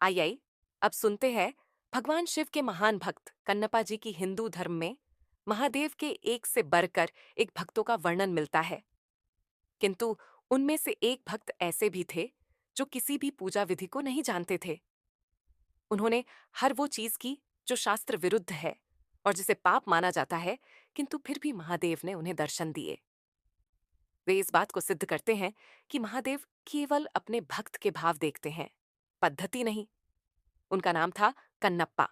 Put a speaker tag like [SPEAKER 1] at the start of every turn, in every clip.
[SPEAKER 1] आइए अब सुनते हैं भगवान शिव के महान भक्त कन्नप्पा जी की हिंदू धर्म में महादेव के एक से बढ़कर एक भक्तों का वर्णन मिलता है। किंतु उनमें से एक भक्त ऐसे भी थे जो किसी भी पूजा विधि को नहीं जानते थे। उन्होंने हर वो चीज की जो शास्त्र विरुद्ध है और जिसे पाप माना जाता है, किंतु फिर भी महादेव ने उन्हें दर्शन दिए। वे इस बात को सिद्ध करते हैं कि महादेव केवल अपने भक्त के भाव देखते हैं, पद्धति नहीं। उनका नाम था कन्नप्पा।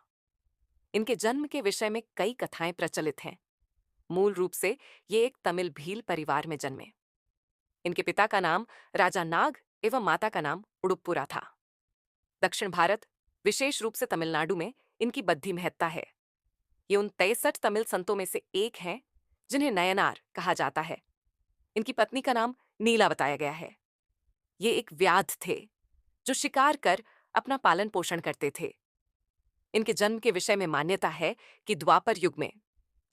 [SPEAKER 1] इनके जन्म के विषय में कई कथाएं प्रचलित हैं। मूल रूप से ये एक तमिल भील परिवार में जन्मे। इनके पिता का नाम राजा नाग एवं माता का नाम उडुप्पुरा था। दक्षिण भारत, विशेष रूप से तमिलनाडु में इनकी बद्धी महत्ता है। ये उन 63 तमिल संतों में से एक हैं जिन्हें नयनार कहा जाता है। इनकी पत्नी का नाम नीला बताया गया है। ये एक व्याध थे जो शिकार कर अपना पालन पोषण करते थे। इनके जन्म के विषय में मान्यता है कि द्वापर युग में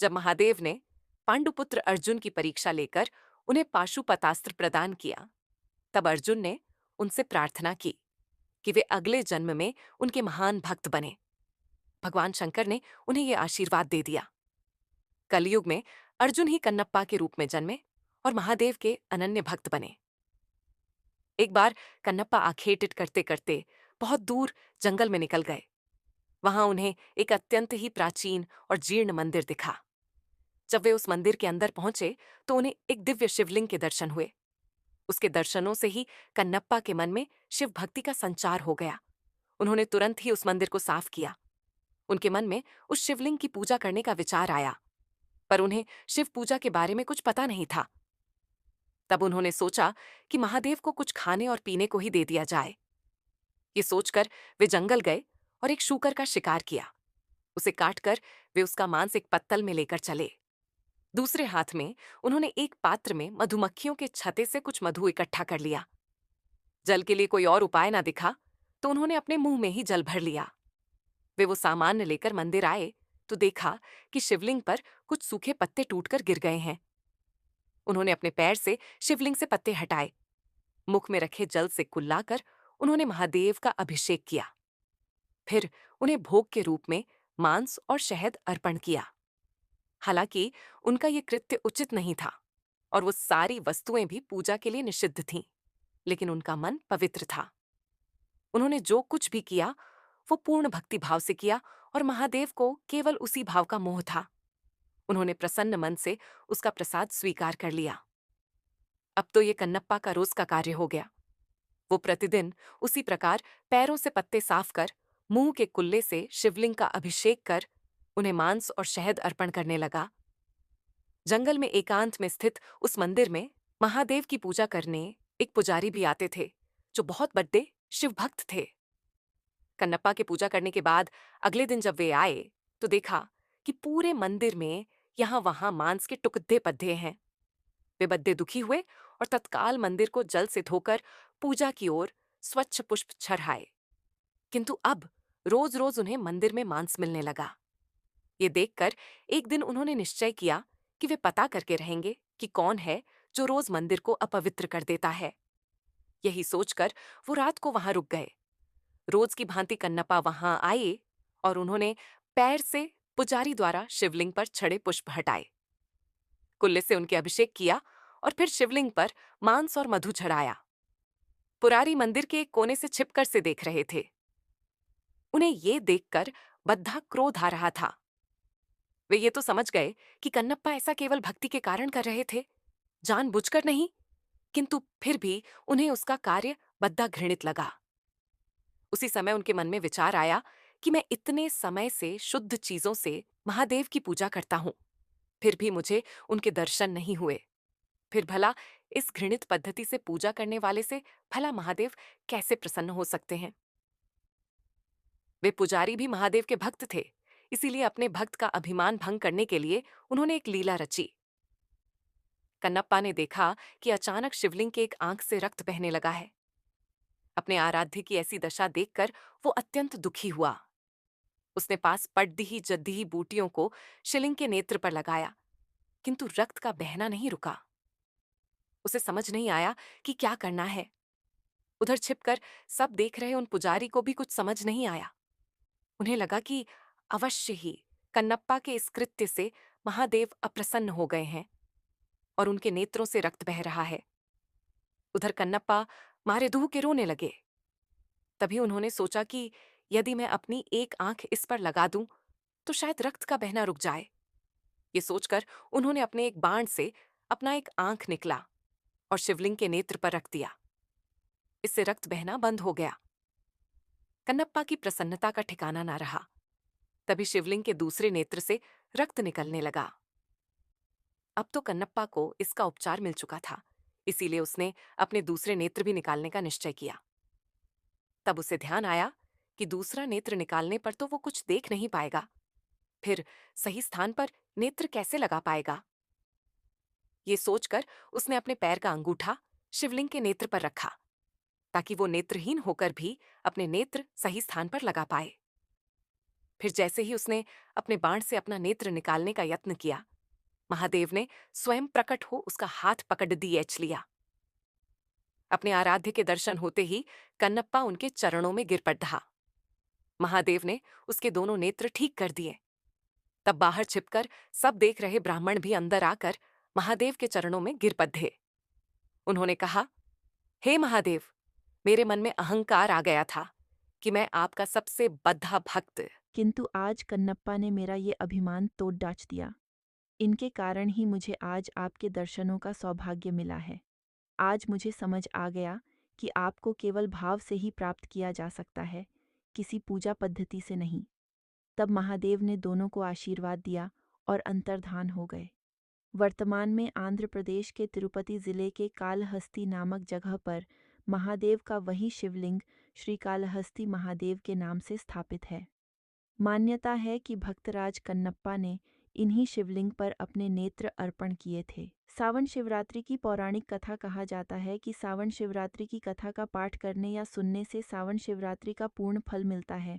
[SPEAKER 1] जब महादेव ने पांडुपुत्र अर्जुन की परीक्षा लेकर उन्हें पाशुपतास्त्र प्रदान किया, तब अर्जुन ने उनसे प्रार्थना की कि वे अगले जन्म में उनके महान भक्त बने। भगवान शंकर ने उन्हें यह आशीर्वाद दे दिया। कलयुग में अर्जुन ही कन्नप्पा के रूप में जन्मे और महादेव के अनन्य भक्त बने। एक बार कन्नप्पा आखेटित करते करते बहुत दूर जंगल में निकल गए। वहां उन्हें एक अत्यंत ही प्राचीन और जीर्ण मंदिर दिखा। जब वे उस मंदिर के अंदर पहुंचे तो उन्हें एक दिव्य शिवलिंग के दर्शन हुए। उसके दर्शनों से ही कन्नप्पा के मन में शिव भक्ति का संचार हो गया। उन्होंने तुरंत ही उस मंदिर को साफ किया। उनके मन में उस शिवलिंग की पूजा करने का विचार आया, पर उन्हें शिव पूजा के बारे में कुछ पता नहीं था। तब उन्होंने सोचा कि महादेव को कुछ खाने और पीने को ही दे दिया जाए। ये सोचकर वे जंगल गए और एक शूकर का शिकार किया। उसे काटकर वे उसका मांस एक पत्तल में लेकर चले। दूसरे हाथ में उन्होंने एक पात्र में मधुमक्खियों के छत्ते से कुछ मधु इकट्ठा कर लिया। जल के लिए कोई और उपाय ना दिखा तो उन्होंने अपने मुंह में ही जल भर लिया। वे वो सामान लेकर मंदिर आए तो देखा कि शिवलिंग पर कुछ सूखे पत्ते टूटकर गिर गए हैं। उन्होंने अपने पैर से शिवलिंग से पत्ते हटाए। मुख में रखे जल से कुल्लाकर उन्होंने महादेव का अभिषेक किया। फिर उन्हें भोग के रूप में मांस और शहद अर्पण किया। हालांकि उनका यह कृत्य उचित नहीं था और वो सारी वस्तुएं भी पूजा के लिए निषिद्ध थीं, लेकिन उनका मन पवित्र था। उन्होंने जो कुछ भी किया वो पूर्ण भक्ति भाव से किया और महादेव को केवल उसी भाव का मोह था। उन्होंने प्रसन्न मन से उसका प्रसाद स्वीकार कर लिया। अब तो ये कन्नप्पा का रोज का कार्य हो गया। वो प्रतिदिन उसी प्रकार पैरों से पत्ते साफ कर, मुंह के कुल्ले से शिवलिंग का अभिषेक कर उन्हें मांस और शहद अर्पण करने लगा। जंगल में एकांत में स्थित उस मंदिर में महादेव की पूजा करने एक पुजारी भी आते थे जो बहुत बड़े शिव भक्त थे। कन्नप्पा के पूजा करने के बाद अगले दिन जब वे आए तो देखा कि पूरे मंदिर में यहां वहां मांस के टुकड़े पद्धे हैं। वे बद्दे दुखी हुए और तत्काल मंदिर को जल से धोकर पूजा की ओर स्वच्छ पुष्प चढ़ाए। किंतु अब रोज रोज उन्हें मंदिर में मांस मिलने लगा। ये देखकर एक दिन उन्होंने निश्चय किया कि वे पता करके रहेंगे कि कौन है जो रोज मंदिर को अपवित्र कर देता है। यही सोचकर वो रात को वहां रुक गए। रोज की भांति कन्नप्पा वहां आए और उन्होंने पैर से पुजारी द्वारा शिवलिंग पर छड़े पुष्प हटाए, कुल्ले से उनके अभिषेक किया और फिर शिवलिंग पर मांस और मधु चढ़ाया। पुरारी मंदिर के एक कोने से छिपकर से देख रहे थे। उन्हें ये देखकर बद्धा क्रोध आ रहा था। वे ये तो समझ गए कि कन्नप्पा ऐसा केवल भक्ति के कारण कर रहे थे, जानबूझकर नहीं, किंतु फिर भी उन्हें उसका कार्य बद्धा घृणित लगा। उसी समय उनके मन में विचार आया कि मैं इतने समय से शुद्ध चीजों से महादेव की पूजा करता हूं, फिर भी मुझे उनके दर्शन नहीं हुए। फिर भला इस घृणित पद्धति से पूजा करने वाले से भला महादेव कैसे प्रसन्न हो सकते हैं। वे पुजारी भी महादेव के भक्त थे, इसीलिए अपने भक्त का अभिमान भंग करने के लिए उन्होंने एक लीला रची। कन्नप्पा ने देखा कि अचानक शिवलिंग के एक आंख से रक्त बहने लगा है। अपने आराध्य की ऐसी दशा देखकर वो अत्यंत दुखी हुआ। उसने पास पड़दी जद्दी बूटियों को शिवलिंग के नेत्र पर लगाया, किंतु रक्त का बहना नहीं रुका। उसे समझ नहीं आया कि क्या करना है। उधर छिपकर सब देख रहे उन पुजारी को भी कुछ समझ नहीं आया। उन्हें लगा कि अवश्य ही कन्नप्पा के इस कृत्य से महादेव अप्रसन्न हो गए हैं और उनके नेत्रों से रक्त बह रहा है। उधर कन्नप्पा मारे धूह के रोने लगे। तभी उन्होंने सोचा कि यदि मैं अपनी एक आंख इस पर लगा दूं तो शायद रक्त का बहना रुक जाए। ये सोचकर उन्होंने अपने एक बाण से अपना एक आंख निकला और शिवलिंग के नेत्र पर रख दिया। इससे रक्त बहना बंद हो गया। कन्नप्पा की प्रसन्नता का ठिकाना ना रहा। तभी शिवलिंग के दूसरे नेत्र से रक्त निकलने लगा। अब तो कन्नप्पा को इसका उपचार मिल चुका था, इसीलिए उसने अपने दूसरे नेत्र भी निकालने का निश्चय किया। तब उसे ध्यान आया कि दूसरा नेत्र निकालने पर तो वो कुछ देख नहीं पाएगा, फिर सही स्थान पर नेत्र कैसे लगा पाएगा। ये सोचकर उसने अपने पैर का अंगूठा शिवलिंग के नेत्र पर रखा, ताकि वो नेत्रहीन होकर भी अपने नेत्र सही स्थान पर लगा पाए। फिर जैसे ही उसने अपने बाण से अपना नेत्र निकालने का यत्न किया, महादेव ने स्वयं प्रकट हो उसका हाथ पकड़ दिएच लिया। अपने आराध्य के दर्शन होते ही कन्नप्पा उनके चरणों में गिर पड़ा। महादेव ने उसके दोनों नेत्र ठीक कर दिए। तब बाहर छिपकर सब देख रहे ब्राह्मण भी अंदर आकर महादेव के चरणों में गिर पड़े। उन्होंने कहा, हे महादेव, मेरे मन में अहंकार आ गया था कि मैं आपका सबसे बद्धा भक्त।
[SPEAKER 2] किंतु आज कन्नप्पा ने मेरा ये अभिमान तोड़ डाच दिया। इनके कारण ही मुझे आज आपके दर्शनों का सौभाग्य मिला है। आज मुझे समझ आ गया कि आपको केवल भाव से ही प्राप्त किया जा सकता है, किसी पूजा पद्धति से नहीं। तब महादेव ने दोनों को आशीर्वाद दिया और अंतर्धान हो गए। वर्तमान में आंध्र प्रदेश के तिरुपति जिले के कालहस्ती नामक जगह पर महादेव का वही शिवलिंग श्री कालहस्ती महादेव के नाम से स्थापित है। मान्यता है कि भक्तराज कन्नप्पा ने इन्हीं शिवलिंग पर अपने नेत्र अर्पण किए थे। सावन शिवरात्रि की पौराणिक कथा कहा जाता है कि सावन शिवरात्रि की कथा का पाठ करने या सुनने से सावन शिवरात्रि का पूर्ण फल मिलता है।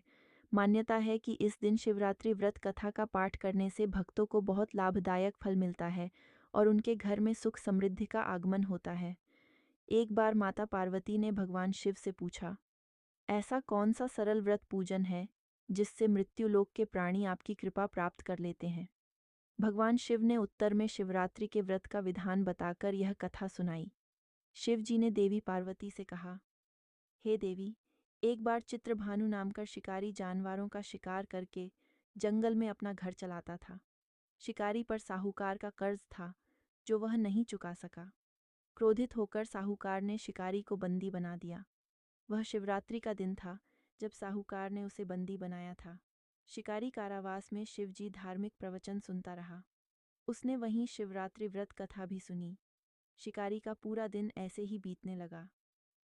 [SPEAKER 2] मान्यता है कि इस दिन शिवरात्रि व्रत कथा का पाठ करने से भक्तों को बहुत लाभदायक फल मिलता है और उनके घर में सुख समृद्धि का आगमन होता है। एक बार माता पार्वती ने भगवान शिव से पूछा, ऐसा कौन सा सरल व्रत पूजन है जिससे मृत्युलोक के प्राणी आपकी कृपा प्राप्त कर लेते हैं। भगवान शिव ने उत्तर में शिवरात्रि के व्रत का विधान बताकर यह कथा सुनाई। शिव जी ने देवी पार्वती से कहा, हे देवी, एक बार चित्रभानु नाम का शिकारी जानवरों का शिकार करके जंगल में अपना घर चलाता था। शिकारी पर साहूकार का कर्ज था जो वह नहीं चुका सका। क्रोधित होकर साहूकार ने शिकारी को बंदी बना दिया। वह शिवरात्रि का दिन था जब साहूकार ने उसे बंदी बनाया था। शिकारी कारावास में शिवजी धार्मिक प्रवचन सुनता रहा। उसने वहीं शिवरात्रि व्रत कथा भी सुनी। शिकारी का पूरा दिन ऐसे ही बीतने लगा।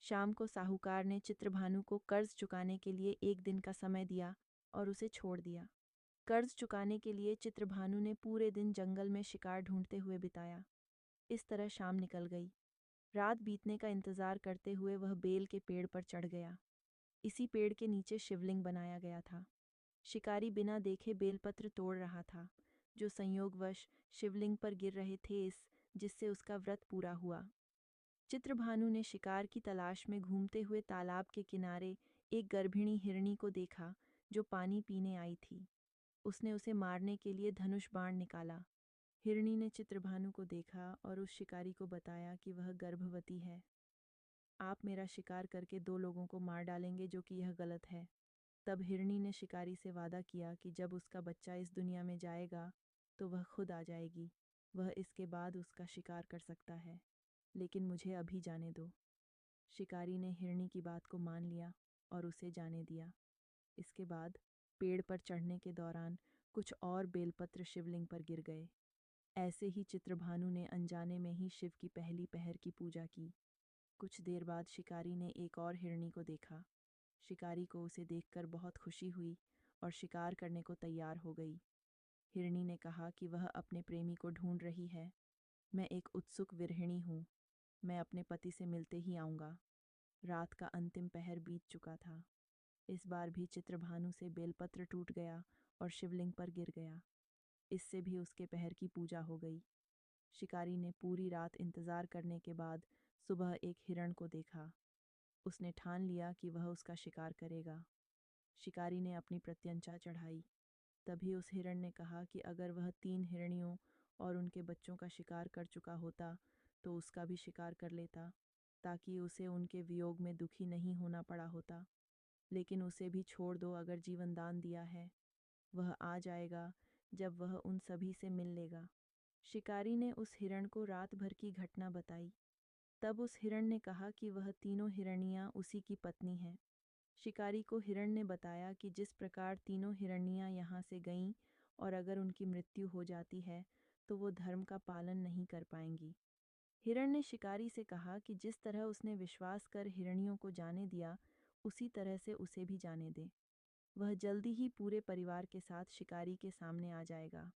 [SPEAKER 2] शाम को साहूकार ने चित्रभानु को कर्ज चुकाने के लिए एक दिन का समय दिया और उसे छोड़ दिया। कर्ज चुकाने के लिए चित्रभानु ने पूरे दिन जंगल में शिकार ढूंढते हुए बिताया। इस तरह शाम निकल गई। रात बीतने का इंतजार करते हुए वह बेल के पेड़ पर चढ़ गया। इसी पेड़ के नीचे शिवलिंग बनाया गया था। शिकारी बिना देखे बेलपत्र तोड़ रहा था, जो संयोगवश शिवलिंग पर गिर रहे थे, जिससे उसका व्रत पूरा हुआ। चित्रभानु ने शिकार की तलाश में घूमते हुए तालाब के किनारे एक गर्भिणी हिरणी को देखा जो पानी पीने आई थी। उसने उसे मारने के लिए धनुष बाण निकाला। हिरणी ने चित्रभानु को देखा और उस शिकारी को बताया कि वह गर्भवती है। आप मेरा शिकार करके दो लोगों को मार डालेंगे, जो कि यह गलत है। तब हिरणी ने शिकारी से वादा किया कि जब उसका बच्चा इस दुनिया में जाएगा तो वह खुद आ जाएगी। वह इसके बाद उसका शिकार कर सकता है, लेकिन मुझे अभी जाने दो। शिकारी ने हिरणी की बात को मान लिया और उसे जाने दिया। इसके बाद पेड़ पर चढ़ने के दौरान कुछ और बेलपत्र शिवलिंग पर गिर गए। ऐसे ही चित्रभानु ने अनजाने में ही शिव की पहली पहर की पूजा की। कुछ देर बाद शिकारी ने एक और हिरणी को देखा। शिकारी को उसे देखकर बहुत खुशी हुई और शिकार करने को तैयार हो गई। हिरणी ने कहा कि वह अपने प्रेमी को ढूंढ रही है। मैं एक उत्सुक विरहिणी हूँ। मैं अपने पति से मिलते ही आऊँगा। रात का अंतिम पहर बीत चुका था। इस बार भी चित्रभानु से बेलपत्र टूट गया और शिवलिंग पर गिर गया। इससे भी उसके पहर की पूजा हो गई। शिकारी ने पूरी रात इंतजार करने के बाद सुबह एक हिरण को देखा। उसने ठान लिया कि वह उसका शिकार करेगा। शिकारी ने अपनी प्रत्यंचा चढ़ाई। तभी उस हिरण ने कहा कि अगर वह 3 हिरनियों और उनके बच्चों का शिकार कर चुका होता तो उसका भी शिकार कर लेता, ताकि उसे उनके वियोग में दुखी नहीं होना पड़ा होता। लेकिन उसे भी छोड़ दो, अगर जीवन दान दिया है। वह आ जाएगा जब वह उन सभी से मिल लेगा। शिकारी ने उस हिरण को रात भर की घटना बताई। तब उस हिरण ने कहा कि वह तीनों हिरनियां उसी की पत्नी हैं। शिकारी को हिरण ने बताया कि जिस प्रकार तीनों हिरनियां यहाँ से गईं और अगर उनकी मृत्यु हो जाती है तो वो धर्म का पालन नहीं कर पाएंगी। हिरण ने शिकारी से कहा कि जिस तरह उसने विश्वास कर हिरनियों को जाने दिया, उसी तरह से उसे भी जाने दे। वह जल्दी ही पूरे परिवार के साथ शिकारी के सामने आ जाएगा।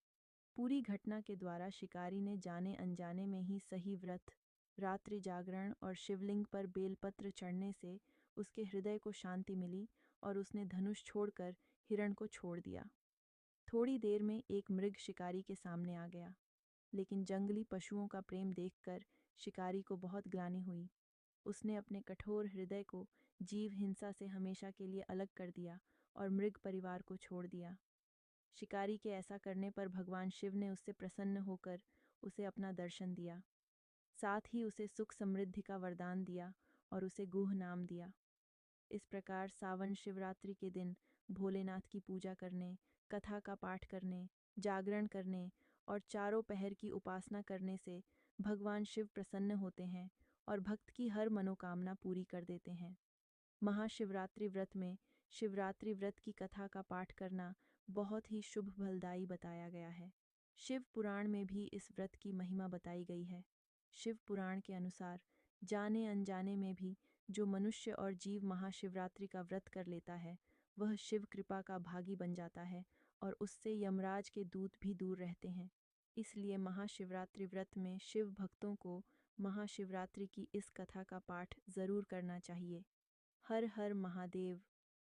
[SPEAKER 2] पूरी घटना के द्वारा शिकारी ने जाने अनजाने में ही सही व्रत, रात्रि जागरण और शिवलिंग पर बेलपत्र चढ़ने से उसके हृदय को शांति मिली और उसने धनुष छोड़कर हिरण को छोड़ दिया। थोड़ी देर में एक मृग शिकारी के सामने आ गया, लेकिन जंगली पशुओं का प्रेम देखकर शिकारी को बहुत ग्लानि हुई। उसने अपने कठोर हृदय को जीव हिंसा से हमेशा के लिए अलग कर दिया और मृग परिवार को छोड़ दिया। शिकारी के ऐसा करने पर भगवान शिव ने उससे प्रसन्न होकर उसे अपना दर्शन दिया। साथ ही उसे सुख समृद्धि का वरदान दिया और उसे गुह नाम दिया। इस प्रकार सावन शिवरात्रि के दिन भोलेनाथ की पूजा करने, कथा का पाठ करने, जागरण करने और चारों पहर की उपासना करने से भगवान शिव प्रसन्न होते हैं और भक्त की हर मनोकामना पूरी कर देते हैं। महाशिवरात्रि व्रत में शिवरात्रि व्रत की कथा का पाठ करना बहुत ही शुभ फलदायी बताया गया है। शिव पुराण में भी इस व्रत की महिमा बताई गई है। शिव पुराण के अनुसार जाने अनजाने में भी जो मनुष्य और जीव महाशिवरात्रि का व्रत कर लेता है, वह शिव कृपा का भागी बन जाता है और उससे यमराज के दूत भी दूर रहते हैं। इसलिए महाशिवरात्रि व्रत में शिव भक्तों को महाशिवरात्रि की इस कथा का पाठ जरूर करना चाहिए। हर हर महादेव।